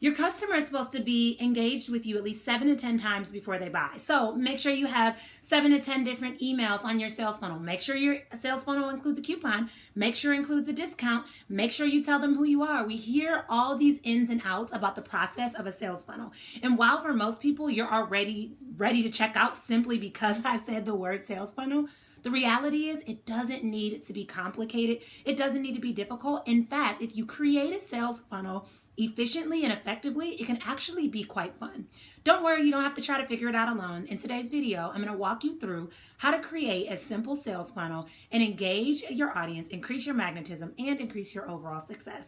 Your customer is supposed to be engaged with you at least 7 to 10 times before they buy. So make sure you have 7 to 10 different emails on your sales funnel. Make sure your sales funnel includes a coupon. Make sure it includes a discount. Make sure you tell them who you are. We hear all these ins and outs about the process of a sales funnel. And while for most people, you're already ready to check out simply because I said the word sales funnel, the reality is it doesn't need to be complicated. It doesn't need to be difficult. In fact, if you create a sales funnel efficiently and effectively, it can actually be quite fun. Don't worry, you don't have to try to figure it out alone. In today's video, I'm going to walk you through how to create a simple sales funnel and engage your audience, increase your magnetism, and increase your overall success.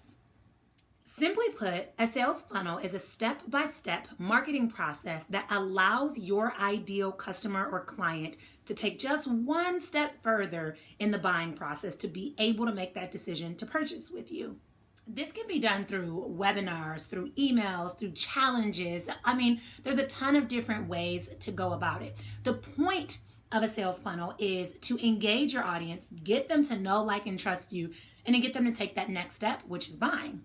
Simply put, a sales funnel is a step-by-step marketing process that allows your ideal customer or client to take just one step further in the buying process to be able to make that decision to purchase with you. This can be done through webinars, through emails, through challenges. I mean, there's a ton of different ways to go about it. The point of a sales funnel is to engage your audience, get them to know, like, and trust you, and then get them to take that next step, which is buying.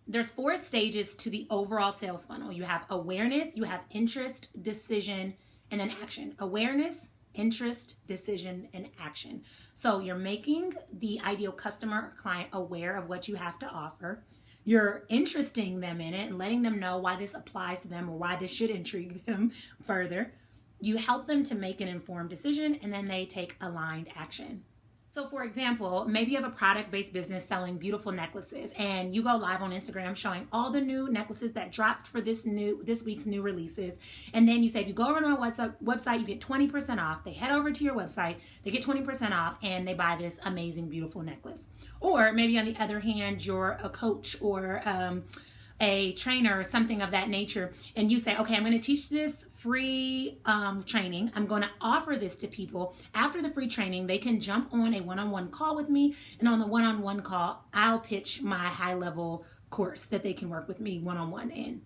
There's 4 stages to the overall sales funnel. You have awareness, you have interest, decision, and then action. Awareness, interest, decision, and action. So you're making the ideal customer or client aware of what you have to offer. You're interesting them in it and letting them know why this applies to them or why this should intrigue them further. You help them to make an informed decision, and then they take aligned action. So for example, maybe you have a product-based business selling beautiful necklaces and you go live on Instagram showing all the new necklaces that dropped for this week's new releases. And then you say, if you go over to my website, you get 20% off. They head over to your website, they get 20% off, and they buy this amazing, beautiful necklace. Or maybe on the other hand, you're a coach or a trainer or something of that nature, and you say, okay, I'm going to teach this free training. I'm going to offer this to people. After the free training, they can jump on a one-on-one call with me, and on the one-on-one call, I'll pitch my high-level course that they can work with me one-on-one in.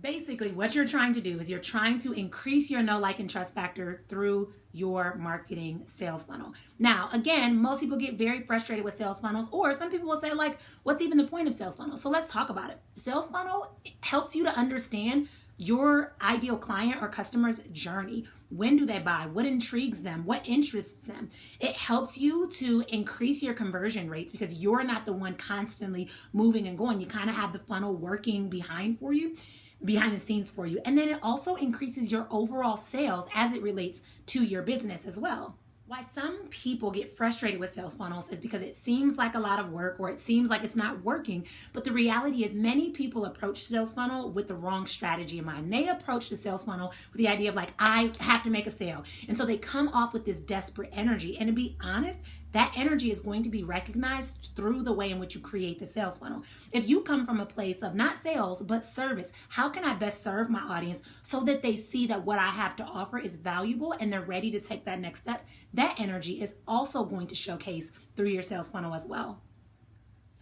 Basically, what you're trying to do is you're trying to increase your know, like, and trust factor through your marketing sales funnel. Now, again, most people get very frustrated with sales funnels, or some people will say, like, what's even the point of sales funnels? So let's talk about it. Sales funnel helps you to understand your ideal client or customer's journey. When do they buy? What intrigues them? What interests them? It helps you to increase your conversion rates because you're not the one constantly moving and going. You kind of have the funnel working behind the scenes for you. And then it also increases your overall sales as it relates to your business as well. Why some people get frustrated with sales funnels is because it seems like a lot of work or it seems like it's not working. But the reality is many people approach sales funnel with the wrong strategy in mind. They approach the sales funnel with the idea of like, I have to make a sale. And so they come off with this desperate energy. And to be honest, that energy is going to be recognized through the way in which you create the sales funnel. If you come from a place of not sales, but service, how can I best serve my audience so that they see that what I have to offer is valuable and they're ready to take that next step? That energy is also going to showcase through your sales funnel as well.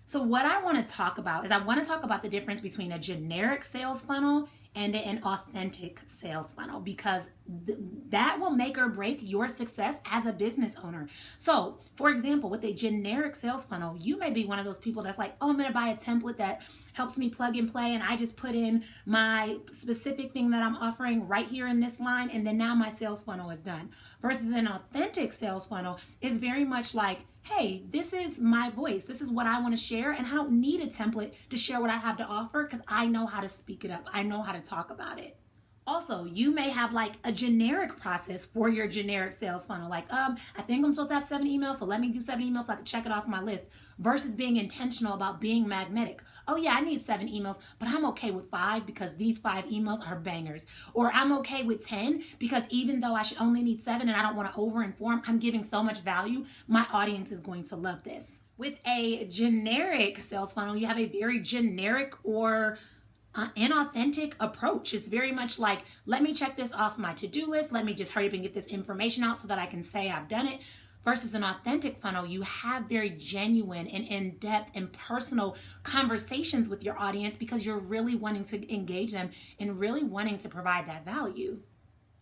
So what I want to talk about is I want to talk about the difference between a generic sales funnel and an authentic sales funnel, because that will make or break your success as a business owner. So, for example, with a generic sales funnel, you may be one of those people that's like, oh, I'm going to buy a template that helps me plug and play, and I just put in my specific thing that I'm offering right here in this line, and then now my sales funnel is done. Versus an authentic sales funnel is very much like, hey, this is my voice. This is what I want to share, and I don't need a template to share what I have to offer because I know how to speak it up. I know how to talk about it. Also, you may have like a generic process for your generic sales funnel. Like, I think I'm supposed to have 7 emails, so let me do 7 emails so I can check it off my list, versus being intentional about being magnetic. Oh yeah, I need 7 emails, but I'm okay with 5 because these 5 emails are bangers. Or I'm okay with 10 because even though I should only need 7 and I don't want to over-inform, I'm giving so much value, my audience is going to love this. With a generic sales funnel, you have a very generic or inauthentic approach. It's very much like, let me check this off my to-do list. Let me just hurry up and get this information out so that I can say I've done it. Versus an authentic funnel, you have very genuine and in-depth and personal conversations with your audience because you're really wanting to engage them and really wanting to provide that value.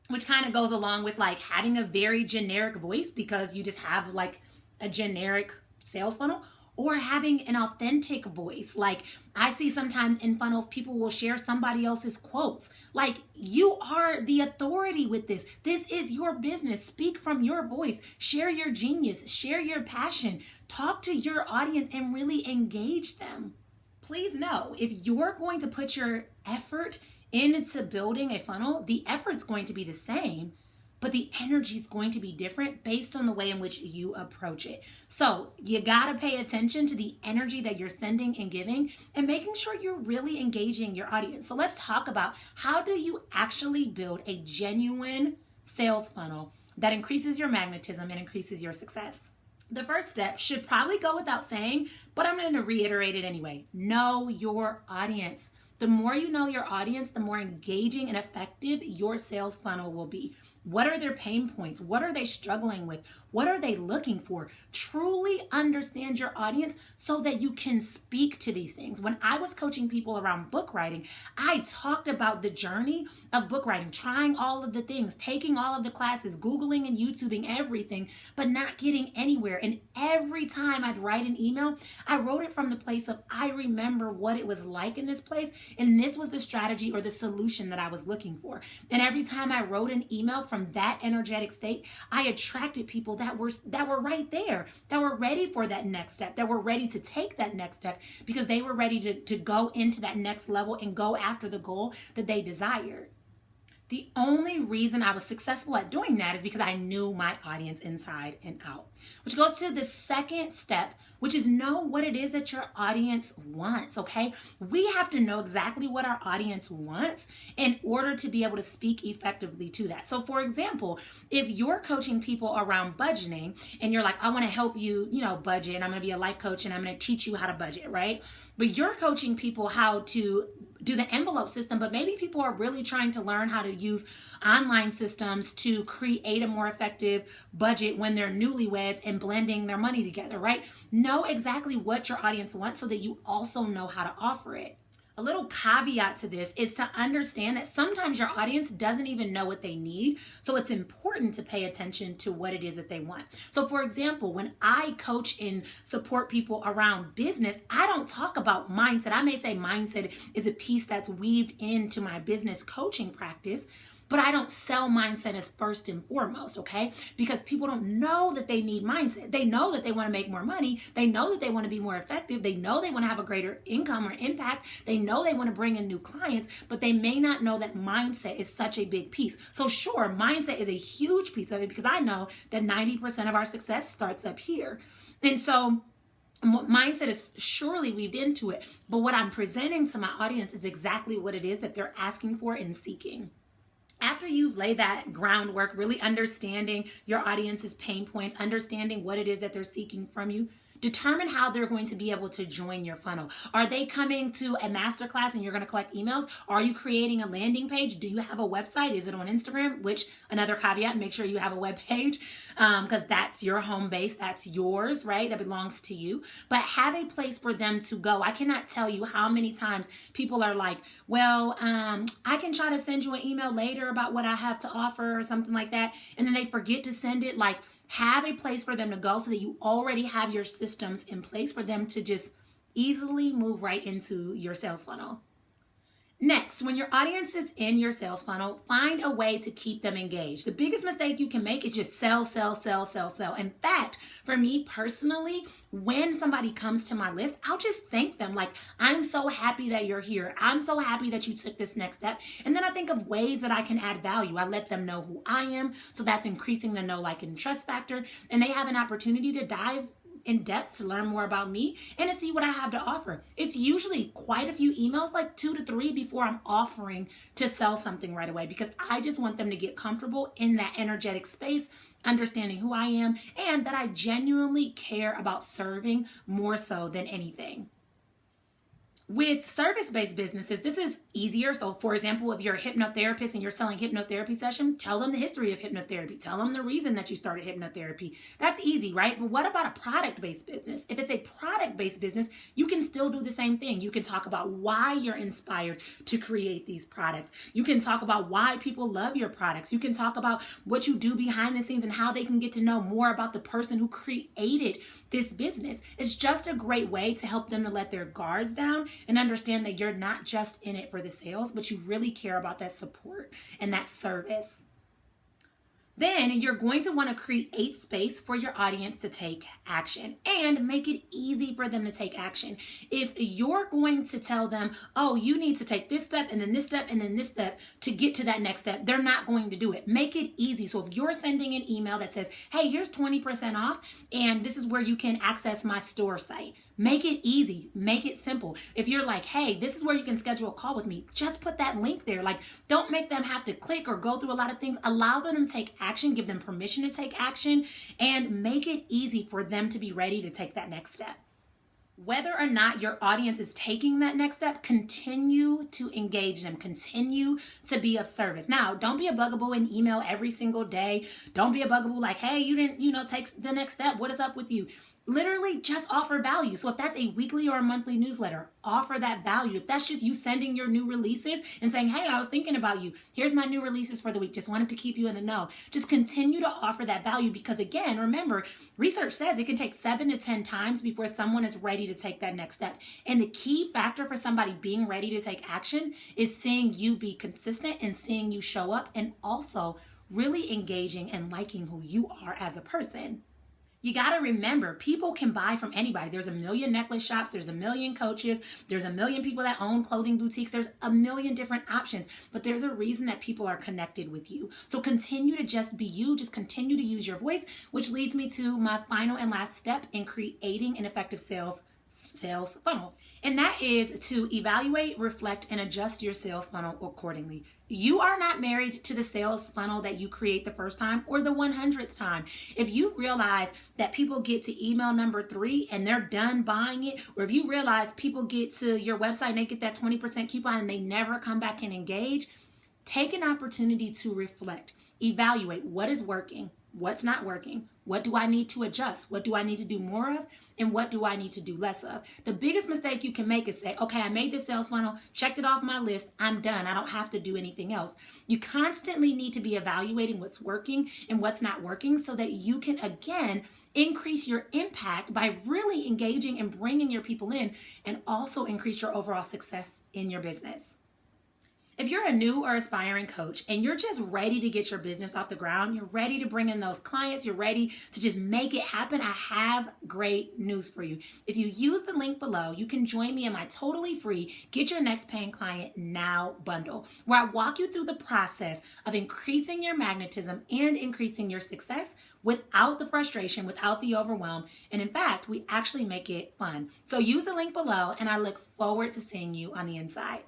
Which kind of goes along with like having a very generic voice because you just have like a generic sales funnel. or having an authentic voice. Like I see sometimes in funnels, people will share somebody else's quotes. Like, you are the authority with this. This is your business. Speak from your voice. Share your genius. Share your passion. Talk to your audience and really engage them. Please know, if you're going to put your effort into building a funnel, the effort's going to be the same, but the energy is going to be different based on the way in which you approach it. So you got to pay attention to the energy that you're sending and giving and making sure you're really engaging your audience. So let's talk about, how do you actually build a genuine sales funnel that increases your magnetism and increases your success? The first step should probably go without saying, but I'm going to reiterate it anyway. Know your audience. The more you know your audience, the more engaging and effective your sales funnel will be. What are their pain points? What are they struggling with? What are they looking for? Truly understand your audience so that you can speak to these things. When I was coaching people around book writing, I talked about the journey of book writing, trying all of the things, taking all of the classes, Googling and YouTubing everything, but not getting anywhere. And every time I'd write an email, I wrote it from the place of, I remember what it was like in this place, and this was the strategy or the solution that I was looking for. And every time I wrote an email from that energetic state, I attracted people that were right there, that were ready for that next step, that were ready to take that next step because they were ready to go into that next level and go after the goal that they desired. The only reason I was successful at doing that is because I knew my audience inside and out. Which goes to the second step, which is know what it is that your audience wants, okay? We have to know exactly what our audience wants in order to be able to speak effectively to that. So for example, if you're coaching people around budgeting and you're like, I want to help you, budget, and I'm going to be a life coach and I'm going to teach you how to budget, right? But you're coaching people how to do the envelope system, but maybe people are really trying to learn how to use online systems to create a more effective budget when they're newlyweds and blending their money together, right? Know exactly what your audience wants so that you also know how to offer it. A little caveat to this is to understand that sometimes your audience doesn't even know what they need. So it's important to pay attention to what it is that they want. So for example, when I coach and support people around business, I don't talk about mindset. I may say mindset is a piece that's weaved into my business coaching practice, but I don't sell mindset as first and foremost, okay? Because people don't know that they need mindset. They know that they want to make more money. They know that they want to be more effective. They know they want to have a greater income or impact. They know they want to bring in new clients, but they may not know that mindset is such a big piece. So sure, mindset is a huge piece of it because I know that 90% of our success starts up here. And so mindset is surely weaved into it, but what I'm presenting to my audience is exactly what it is that they're asking for and seeking. After you've laid that groundwork, really understanding your audience's pain points, understanding what it is that they're seeking from you, determine how they're going to be able to join your funnel. Are they coming to a masterclass and you're going to collect emails? Are you creating a landing page? Do you have a website? Is it on Instagram? Which, another caveat, make sure you have a web page because that's your home base. That's yours, right? That belongs to you. But have a place for them to go. I cannot tell you how many times people are like, well, I can try to send you an email later about what I have to offer or something like that. And then they forget to send it. Like, have a place for them to go so that you already have your systems in place for them to just easily move right into your sales funnel. Next, when your audience is in your sales funnel, find a way to keep them engaged. The biggest mistake you can make is just sell, sell, sell, sell, sell. In fact, for me personally, when somebody comes to my list, I'll just thank them. Like, I'm so happy that you're here. I'm so happy that you took this next step. And then I think of ways that I can add value. I let them know who I am. So that's increasing the know, like, and trust factor. And they have an opportunity to dive in depth to learn more about me and to see what I have to offer. It's usually quite a few emails, like 2 to 3 before I'm offering to sell something right away, because I just want them to get comfortable in that energetic space, understanding who I am and that I genuinely care about serving more so than anything. With service-based businesses, this is easier. So for example, if you're a hypnotherapist and you're selling hypnotherapy session, tell them the history of hypnotherapy. Tell them the reason that you started hypnotherapy. That's easy, right? But what about a product-based business? If it's a product-based business, you can still do the same thing. You can talk about why you're inspired to create these products. You can talk about why people love your products. You can talk about what you do behind the scenes and how they can get to know more about the person who created this business. It's just a great way to help them to let their guards down and understand that you're not just in it for the sales, but you really care about that support and that service. Then you're going to want to create space for your audience to take action and make it easy for them to take action. If you're going to tell them, oh, you need to take this step and then this step and then this step to get to that next step, they're not going to do it. Make it easy. So if you're sending an email that says, hey, here's 20% off and this is where you can access my store site, make it easy, make it simple. If you're like, hey, this is where you can schedule a call with me, just put that link there. Like, don't make them have to click or go through a lot of things. Allow them to take action, give them permission to take action, and make it easy for them to be ready to take that next step. Whether or not your audience is taking that next step, continue to engage them, continue to be of service. Now, don't be a bugaboo in email every single day. Don't be a bugaboo like, hey, you didn't, take the next step. What is up with you? Literally just offer value. So if that's a weekly or a monthly newsletter, offer that value. If that's just you sending your new releases and saying, hey, I was thinking about you. Here's my new releases for the week. Just wanted to keep you in the know. Just continue to offer that value because again, remember, research says it can take 7 to 10 times before someone is ready to take that next step. And the key factor for somebody being ready to take action is seeing you be consistent and seeing you show up and also really engaging and liking who you are as a person. You got to remember, people can buy from anybody. There's a million necklace shops. There's a million coaches. There's a million people that own clothing boutiques. There's a million different options, but there's a reason that people are connected with you. So continue to just be you. Just continue to use your voice, which leads me to my final and last step in creating an effective sales funnel. And that is to evaluate, reflect, and adjust your sales funnel accordingly. You are not married to the sales funnel that you create the first time or the 100th time. If you realize that people get to email number 3 and they're done buying it, or if you realize people get to your website and they get that 20% coupon and they never come back and engage, take an opportunity to reflect, evaluate what is working, what's not working, what do I need to adjust, what do I need to do more of, and what do I need to do less of. The biggest mistake you can make is say, okay, I made this sales funnel, checked it off my list, I'm done, I don't have to do anything else. You constantly need to be evaluating what's working and what's not working so that you can, again, increase your impact by really engaging and bringing your people in and also increase your overall success in your business. If you're a new or aspiring coach and you're just ready to get your business off the ground, you're ready to bring in those clients, you're ready to just make it happen, I have great news for you. If you use the link below, you can join me in my totally free Get Your Next Paying Client Now bundle, where I walk you through the process of increasing your magnetism and increasing your success without the frustration, without the overwhelm. And in fact, we actually make it fun. So use the link below and I look forward to seeing you on the inside.